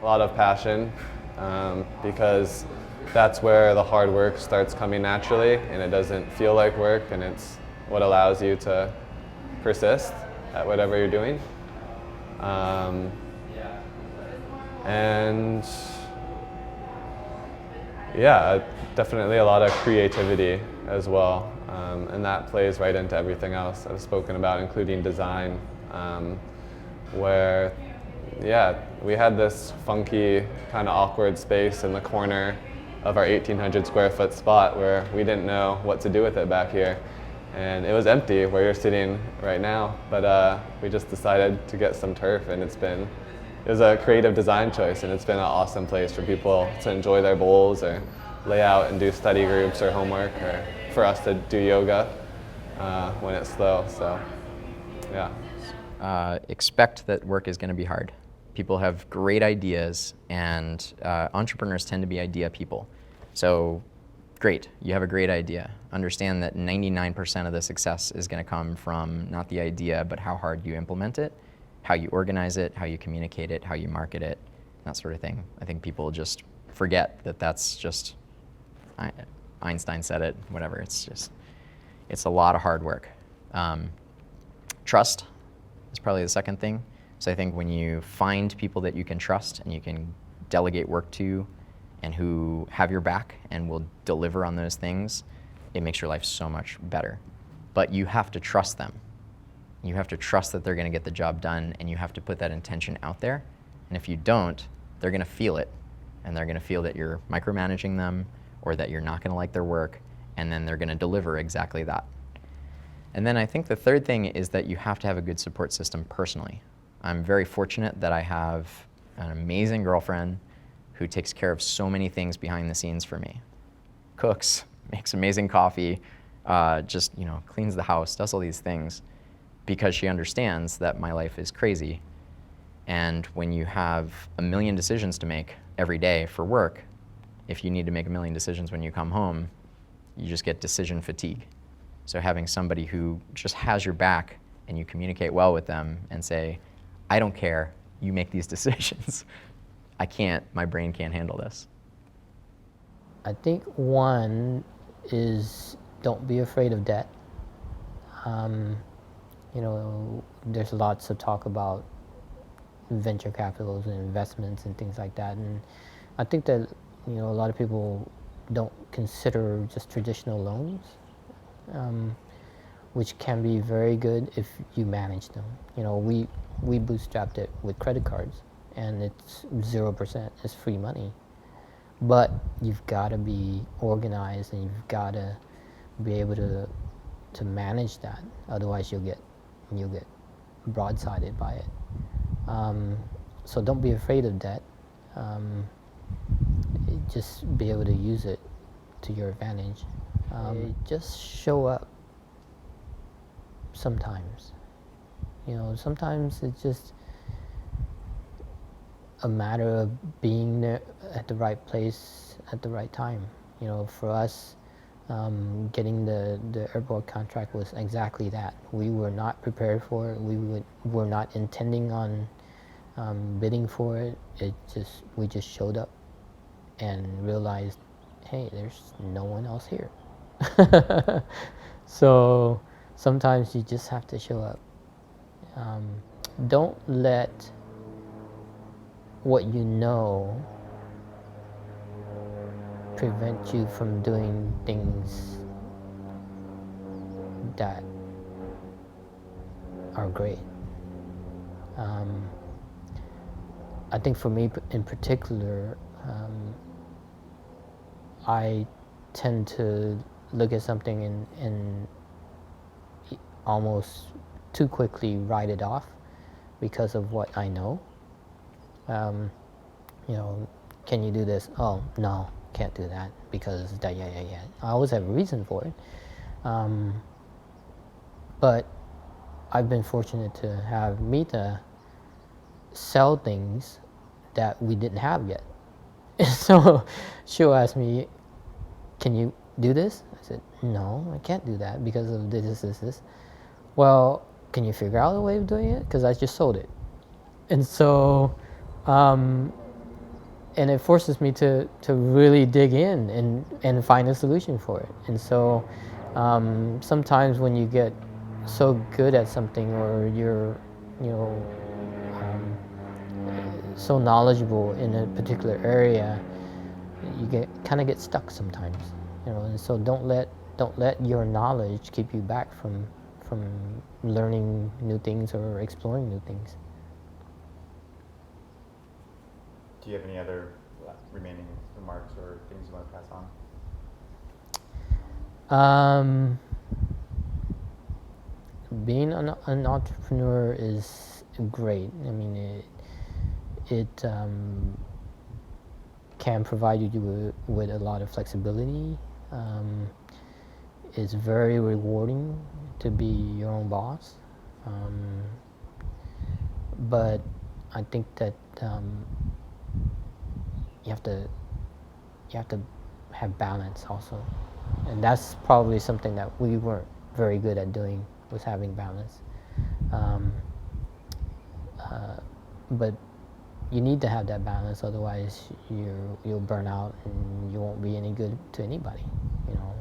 lot of passion, because that's where the hard work starts coming naturally, and it doesn't feel like work, and it's what allows you to persist at whatever you're doing. And yeah, definitely a lot of creativity as well, and that plays right into everything else I've spoken about, including design, where yeah, we had this funky, kind of awkward space in the corner of our 1,800 square foot spot where we didn't know what to do with it back here. And it was empty where you're sitting right now, but we just decided to get some turf, and it was a creative design choice, and it's been an awesome place for people to enjoy their bowls or lay out and do study groups or homework, or for us to do yoga when it's slow, so yeah. Expect that work is going to be hard. People have great ideas, and entrepreneurs tend to be idea people. So great, you have a great idea. Understand that 99% of the success is going to come from not the idea, but how hard you implement it, how you organize it, how you communicate it, how you market it, that sort of thing. I think people just forget that that's just, Einstein said it, whatever, it's a lot of hard work. Trust is probably the second thing. So I think when you find people that you can trust and you can delegate work to, and who have your back and will deliver on those things, it makes your life so much better. But you have to trust them. You have to trust that they're going to get the job done, and you have to put that intention out there. And if you don't, they're going to feel it, and they're going to feel that you're micromanaging them, or that you're not going to like their work, and then they're going to deliver exactly that. And then I think the third thing is that you have to have a good support system personally. I'm very fortunate that I have an amazing girlfriend who takes care of so many things behind the scenes for me. Cooks, makes amazing coffee, just cleans the house, does all these things, because she understands that my life is crazy. And when you have a million decisions to make every day for work, if you need to make a million decisions when you come home, you just get decision fatigue. So having somebody who just has your back and you communicate well with them and say, I don't care, you make these decisions. My brain can't handle this. I think one is don't be afraid of debt. There's lots of talk about venture capitals and investments and things like that, and I think that a lot of people don't consider just traditional loans, which can be very good if you manage them. We bootstrapped it with credit cards, and it's 0%, it's free money. But you've got to be organized, and you've got to be able to manage that. Otherwise, you'll get broadsided by it. So don't be afraid of debt. Just be able to use it to your advantage. Just show up. Sometimes, sometimes it's just a matter of being there at the right place at the right time. For us, getting the airport contract was exactly that. We were not prepared for it. We were not intending on bidding for it. We just showed up and realized, hey, there's no one else here. So sometimes you just have to show up. Don't let what you know prevent you from doing things that are great. I think for me in particular, I tend to look at something and almost too quickly write it off because of what I know. Can you do this? Oh, no, can't do that because that, yeah. I always have a reason for it. But I've been fortunate to have Mita sell things that we didn't have yet. So she'll ask me, can you do this? I said, no, I can't do that because of this. Well, can you figure out a way of doing it? Because I just sold it. And so and it forces me to really dig in and find a solution for it. And so sometimes when you get so good at something, or you're, you know, so knowledgeable in a particular area, you kind of get stuck sometimes, you know. And so don't let your knowledge keep you back from learning new things or exploring new things. Do you have any other remaining remarks or things you want to pass on? Being an entrepreneur is great. I mean, it can provide you with a lot of flexibility. It's very rewarding to be your own boss. But I think that you have to have balance also, and that's probably something that we weren't very good at doing, was having balance. But you need to have that balance, otherwise you'll burn out and you won't be any good to anybody, you know.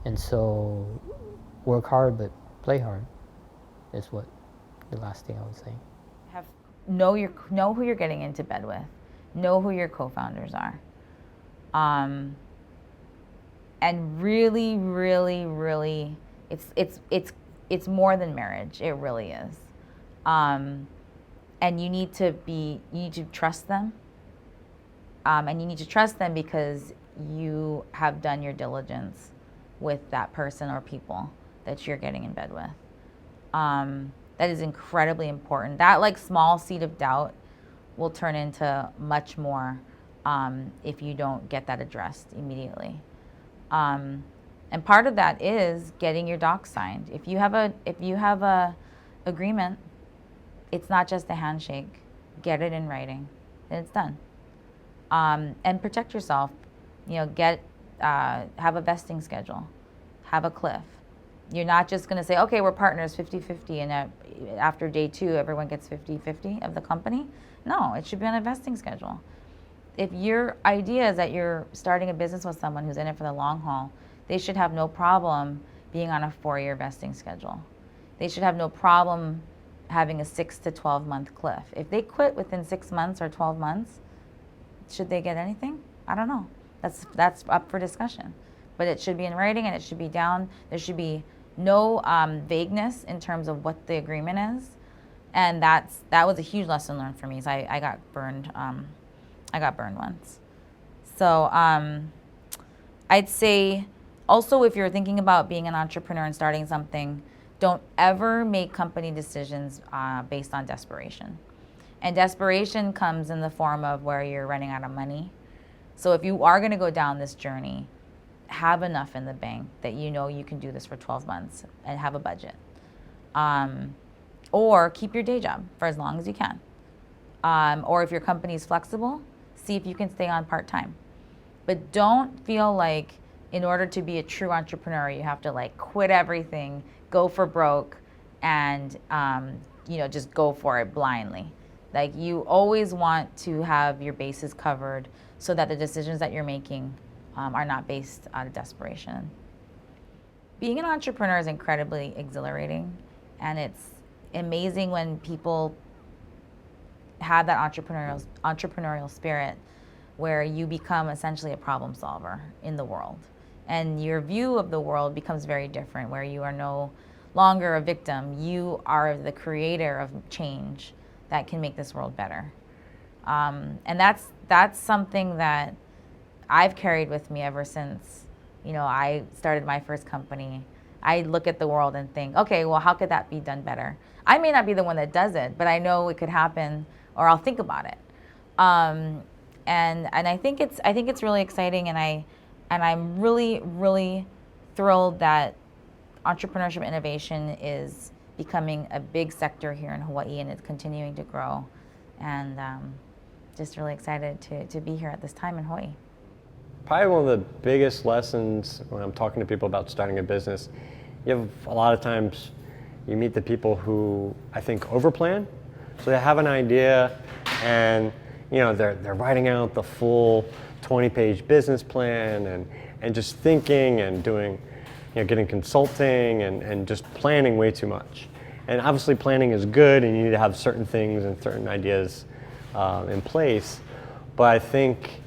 And so work hard but play hard is what the last thing I would say. Know who you're getting into bed with, know who your co-founders are, and really, really, really, it's more than marriage. It really is. And you need to trust them. And you need to trust them because you have done your diligence with that person or people that you're getting in bed with. That is incredibly important. That like small seed of doubt will turn into much more if you don't get that addressed immediately. And part of that is getting your docs signed. If you have a agreement, it's not just a handshake. Get it in writing, and it's done. And protect yourself. You know, have a vesting schedule, have a cliff. You're not just going to say, okay, we're partners 50-50, and after day 2, everyone gets 50-50 of the company. No, it should be on a vesting schedule. If your idea is that you're starting a business with someone who's in it for the long haul, they should have no problem being on a 4-year vesting schedule. They should have no problem having a 6 to 12 month cliff. If they quit within 6 months or 12 months, should they get anything? I don't know. That's up for discussion. But it should be in writing and it should be down. There should be no vagueness in terms of what the agreement is. And that was a huge lesson learned for me. So I got burned. I got burned once. So I'd say also, if you're thinking about being an entrepreneur and starting something, don't ever make company decisions based on desperation. And desperation comes in the form of where you're running out of money. So if you are going to go down this journey, have enough in the bank that you know you can do this for 12 months and have a budget. Or keep your day job for as long as you can. Or if your company is flexible, see if you can stay on part-time. But don't feel like in order to be a true entrepreneur, you have to like quit everything, go for broke, and just go for it blindly. Like, you always want to have your bases covered so that the decisions that you're making are not based out of desperation. Being an entrepreneur is incredibly exhilarating, and it's amazing when people have that entrepreneurial spirit where you become essentially a problem solver in the world. And your view of the world becomes very different, where you are no longer a victim. You are the creator of change that can make this world better. And that's something that I've carried with me ever since, I started my first company. I look at the world and think, okay, well, how could that be done better? I may not be the one that does it, but I know it could happen, or I'll think about it. And I think it's really exciting, and I'm really, really thrilled that entrepreneurship innovation is becoming a big sector here in Hawaii, and it's continuing to grow. And just really excited to be here at this time in Hawaii. Probably one of the biggest lessons when I'm talking to people about starting a business, you have a lot of times you meet the people who I think overplan. So they have an idea and they're writing out the full 20-page business plan and just thinking and doing, getting consulting and just planning way too much. And obviously planning is good, and you need to have certain things and certain ideas in place. But I think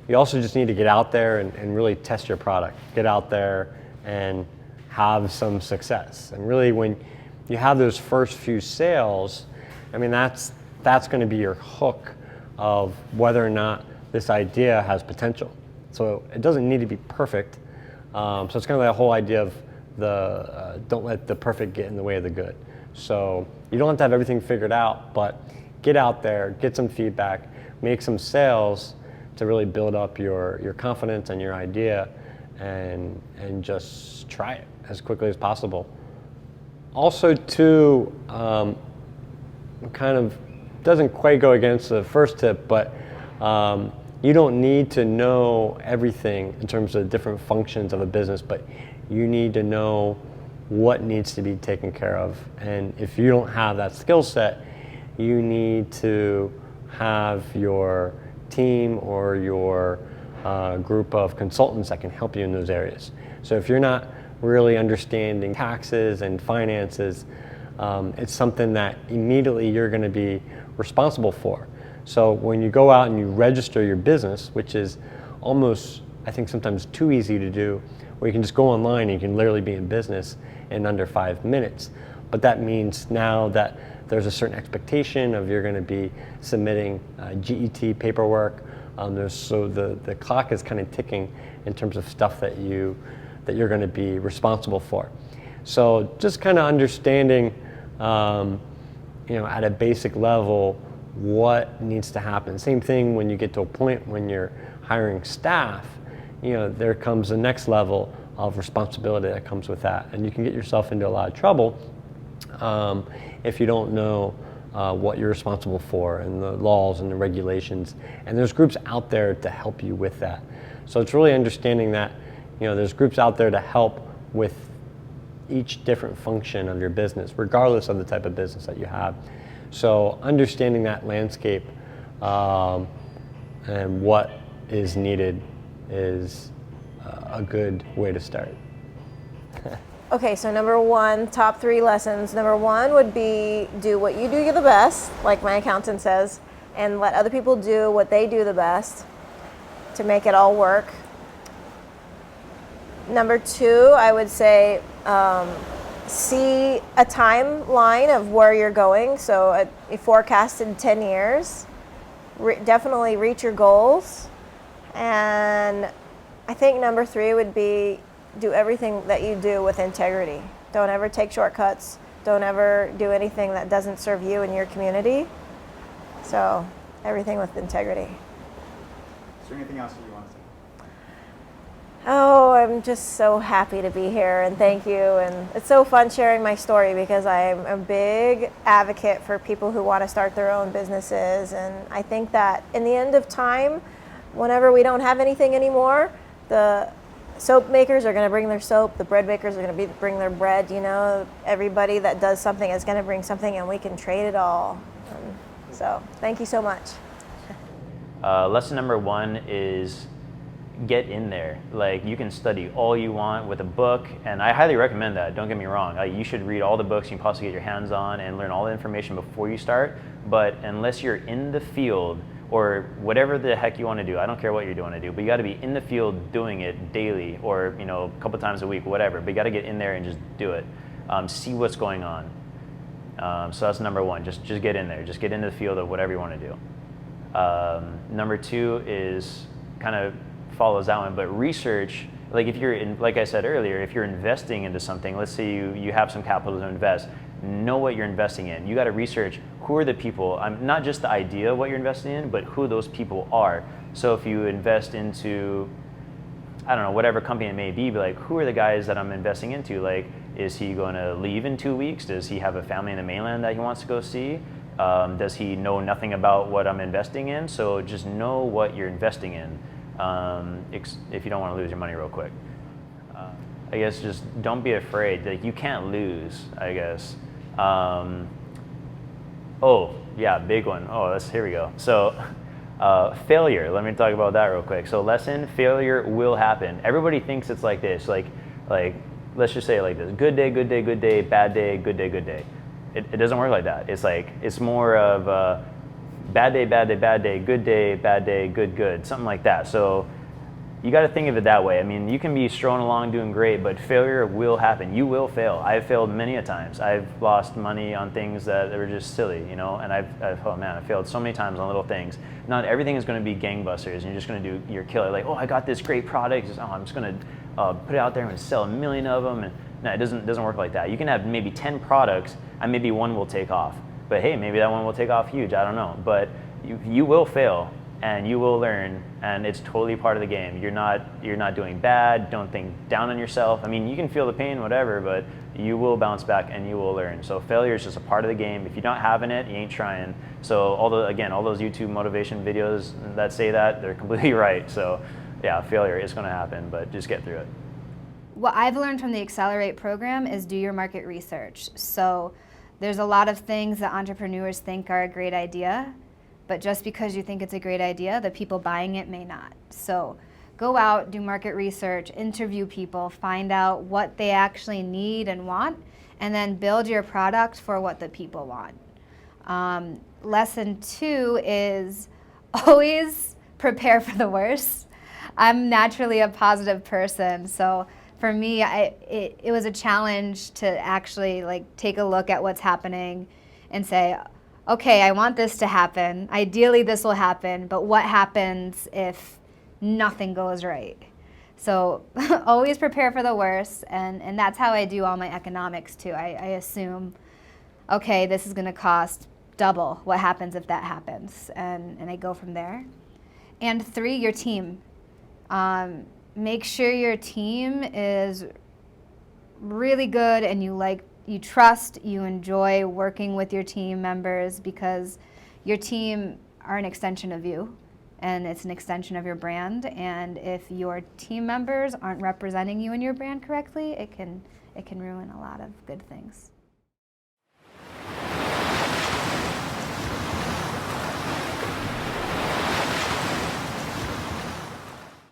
you also just need to get out there and really test your product. Get out there and have some success. And really, when you have those first few sales, I mean, that's going to be your hook of whether or not this idea has potential. So it doesn't need to be perfect. So it's kind of that whole idea of the don't let the perfect get in the way of the good. So you don't have to have everything figured out, but get out there, get some feedback, make some sales to really build up your confidence and your idea, and just try it as quickly as possible. Also, too, kind of doesn't quite go against the first tip, but you don't need to know everything in terms of different functions of a business, but you need to know what needs to be taken care of. And if you don't have that skill set, you need to have your team or your group of consultants that can help you in those areas. So if you're not really understanding taxes and finances, it's something that immediately you're going to be responsible for. So when you go out and you register your business, which is almost, I think, sometimes too easy to do, where you can just go online and you can literally be in business in under 5 minutes. But that means now that there's a certain expectation of you're going to be submitting GET paperwork. So the clock is kind of ticking in terms of stuff that you're going to be responsible for. So just kind of understanding, at a basic level, what needs to happen. Same thing when you get to a point when you're hiring staff, there comes the next level of responsibility that comes with that. And you can get yourself into a lot of trouble if you don't know what you're responsible for and the laws and the regulations. And there's groups out there to help you with that. So it's really understanding that, there's groups out there to help with each different function of your business, regardless of the type of business that you have. So understanding that landscape and what is needed is a good way to start. Okay, so number one, top 3 lessons. Number 1 would be do what you do the best, like my accountant says, and let other people do what they do the best to make it all work. Number 2, I would say see a timeline of where you're going. So a forecasted 10 years. Definitely reach your goals. And I think number 3 would be do everything that you do with integrity. Don't ever take shortcuts. Don't ever do anything that doesn't serve you and your community. So everything with integrity. Is there anything else that you want to say? Oh, I'm just so happy to be here, and thank you. And it's so fun sharing my story because I'm a big advocate for people who want to start their own businesses. And I think that in the end of time, whenever we don't have anything anymore, the soap makers are going to bring their soap, the bread bakers are going to bring their bread, everybody that does something is going to bring something, and we can trade it all. So thank you so much. Lesson number 1 is get in there. Like, you can study all you want with a book, and I highly recommend that, don't get me wrong. You should read all the books you can possibly get your hands on and learn all the information before you start, but unless you're in the field or whatever the heck you want to do, I don't care what you're doing to do, but you got to be in the field doing it daily or a couple times a week, whatever, but you got to get in there and just do it. See what's going on. So that's number 1, just get in there, just get into the field of whatever you want to do. Number 2 is kind of follows that one, but research, like if you're in, like I said earlier, if you're investing into something, let's say you have some capital to invest, know what you're investing in. You got to research who are the people, not just the idea of what you're investing in, but who those people are. So if you invest into, I don't know, whatever company it may be like, who are the guys that I'm investing into? Like, is he going to leave in 2 weeks? Does he have a family in the mainland that he wants to go see? Does he know nothing about what I'm investing in? So just know what you're investing in. If you don't want to lose your money real quick. I guess just don't be afraid. Like, you can't lose, I guess. Oh, yeah, big one. Oh, here we go. So failure, let me talk about that real quick. So lesson, failure will happen. Everybody thinks it's like this, like let's just say it like this: good day, good day, good day, bad day, good day, good day. It doesn't work like that. It's more of bad day, bad day, bad day, good day, good, good, something like that. So you got to think of it that way. I mean, you can be strolling along doing great, but failure will happen. You will fail. I've failed many a times. I've lost money on things that were just silly, you know, and I failed so many times on little things. Not everything is going to be gangbusters, and you're just going to do your killer. Like, oh, I got this great product. I'm just going to put it out there and sell 1 million of them. And no, it doesn't work like that. You can have maybe 10 products, and maybe one will take off. But hey, maybe that one will take off huge. I don't know. But you will fail. And you will learn, and it's totally part of the game. You're not doing bad. Don't think down on yourself. I mean, you can feel the pain, whatever, but you will bounce back and you will learn. So failure is just a part of the game. If you're not having it, you ain't trying. So all those YouTube motivation videos that say that, they're completely right. So yeah, failure is going to happen, but just get through it. What I've learned from the Accelerate program is do your market research. So there's a lot of things that entrepreneurs think are a great idea, but just because you think it's a great idea, the people buying it may not. So go out, do market research, interview people, find out what they actually need and want, and then build your product for what the people want. Lesson 2 is always prepare for the worst. I'm naturally a positive person, so for me, it was a challenge to actually take a look at what's happening and say, okay, I want this to happen. Ideally, this will happen, but what happens if nothing goes right? So always prepare for the worst, and that's how I do all my economics too. I assume, okay, this is going to cost double. What happens if that happens? And I go from there. And 3, your team. Make sure your team is really good and you trust, you enjoy working with your team members, because your team are an extension of you and it's an extension of your brand. And if your team members aren't representing you and your brand correctly, it can ruin a lot of good things.